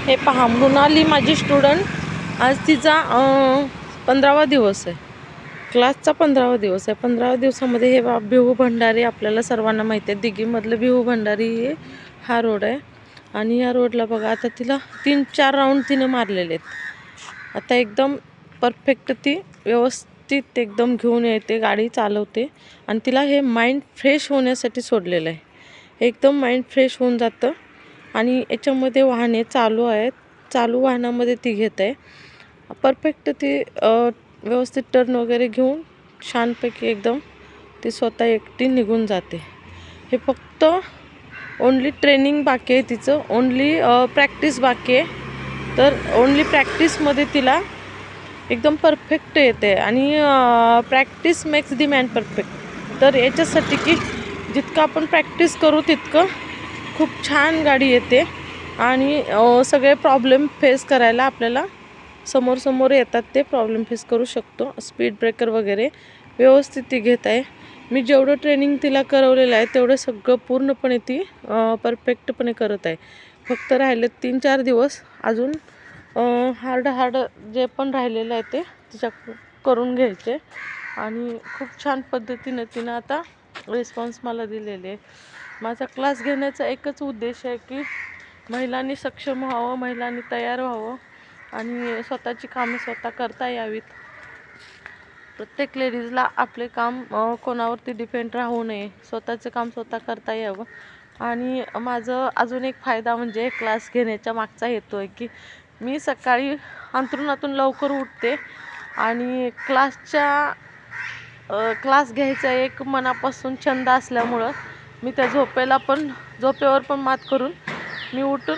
हे पहा, मृणाली माझी स्टुडंट, आज तिचा 15वा दिवस आहे, क्लासचा 15वा दिवस आहे. 15व्या दिवसामध्ये हे बिहू भंडारी आपल्याला सर्वांना माहिती आहे. दिघीमधलं बिहू भंडारी हे हा रोड आहे. आणि या रोडला बघा, आता तिला 3-4 राऊंड तिने मारलेले आहेत. आता एकदम परफेक्ट ती व्यवस्थित एकदम घेऊन येते, गाडी चालवते. आणि तिला हे माइंड फ्रेश होण्यासाठी सोडलेलं आहे. एकदम माइंड फ्रेश होऊन जातं. आणि याच्यामध्ये वाहने चालू आहेत, चालू वाहनामध्ये ती घेत आहे. परफेक्ट ती व्यवस्थित टर्न वगैरे घेऊन छानपैकी एकदम ती स्वतः एकटी निघून जाते. हे फक्त ओन्ली ट्रेनिंग बाकी आहे तिचं, ओन्ली प्रॅक्टिस बाकी आहे. तर ओन्ली प्रॅक्टिसमध्ये तिला एकदम परफेक्ट येते. आणि प्रॅक्टिस मेक्स दी मॅन परफेक्ट. तर याच्यासाठी की जितकं आपण प्रॅक्टिस करू तितकं खूप छान गाडी येते. आणि सगळे प्रॉब्लेम फेस करायला आपल्याला समोर येतात, ते प्रॉब्लेम फेस करू शकतो. स्पीड ब्रेकर वगैरे व्यवस्थित ती घेत आहे. मी जेवढं ट्रेनिंग तिला करवलेलं आहे तेवढं सगळं पूर्णपणे ती परफेक्टपणे करत आहे. फक्त राहिले 3-4 दिवस अजून हार्ड जे पण राहिलेलं आहे ते तिच्या करून घ्यायचे. आणि खूप छान पद्धतीनं तिनं आता रिस्पॉन्स मला दिलेले आहे. माझा क्लास घेण्याचा एकच उद्देश आहे की महिलांनी सक्षम व्हावं, महिलांनी तयार व्हावं आणि स्वतःची कामे स्वतः करता यावीत. प्रत्येक लेडीजला आपले काम कोणावरती डिपेंड राहू नये, स्वतःचं काम स्वतः करता यावं. आणि माझं अजून एक फायदा म्हणजे क्लास घेण्याच्या मागचा हेतू आहे की मी सकाळी अंथरुणातून लवकर उठते आणि क्लास घ्यायचा एक मनापासून छंद असल्यामुळं मी त्या झोपेवर पण मात करून मी उठून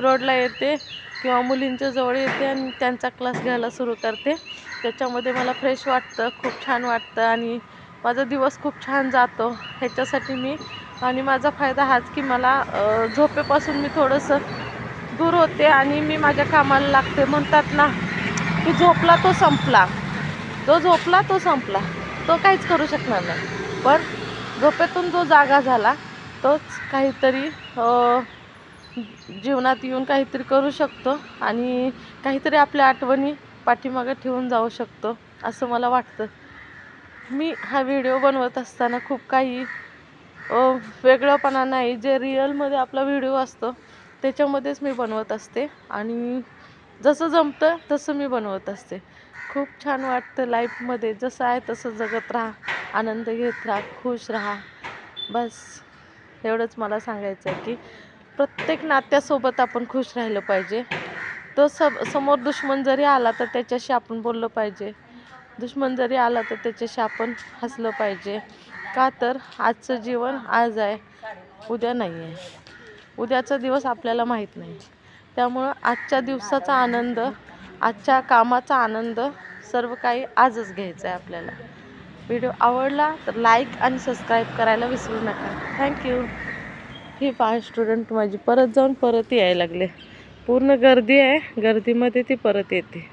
रोडला येते किंवा मुलींच्या जवळ येते आणि त्यांचा क्लास घ्यायला सुरू करते. त्याच्यामध्ये मला फ्रेश वाटतं, खूप छान वाटतं आणि माझा दिवस खूप छान जातो. ह्याच्यासाठी मी आणि माझा फायदा हाच की मला झोपेपासून मी थोडंसं दूर होते आणि मी माझ्या कामाला लागते. म्हणतात ना की झोपला तो संपला, जो झोपला तो संपला, तो काहीच करू शकणार नाही. पण झोपेतून जो जागा झाला तोच काहीतरी जीवनात येऊन काहीतरी करू शकतो आणि काहीतरी आपल्या आठवणी पाठीमागे ठेवून जाऊ शकतो, असं मला वाटतं. मी हा व्हिडिओ बनवत असताना खूप काही वेगळंपणा नाही, जे रिअलमध्ये आपला व्हिडिओ असतो त्याच्यामध्येच मी बनवत असते आणि जसं जमतं तसं मी बनवत असते. खूप छान वाटतं लाईफमध्ये, जसं आहे तसं जगत राहा, आनंद घेत राहा, खुश राहा. बस एवढंच मला सांगायचं आहे की प्रत्येक नात्यासोबत आपण खुश राहिलं पाहिजे. तो समोर दुश्मन जरी आला तर त्याच्याशी आपण बोललं पाहिजे, दुश्मन जरी आला तर त्याच्याशी आपण हसलं पाहिजे. का तर आजचं जीवन आज आहे, उद्या नाही आहे. उद्याचा दिवस आपल्याला माहीत नाही. त्यामुळं आजच्या दिवसाचा आनंद, आजच्या कामाचा आनंद सर्व काही आजच घ्यायचं आहे आपल्याला. व्हिडिओ आवडला तर लाईक आणि सबस्क्राईब करायला विसरू नका. थँक्यू. ही 5 स्टुडंट माझी परत यायला लागले. पूर्ण गर्दी आहे, गर्दीमध्ये ती परत येते.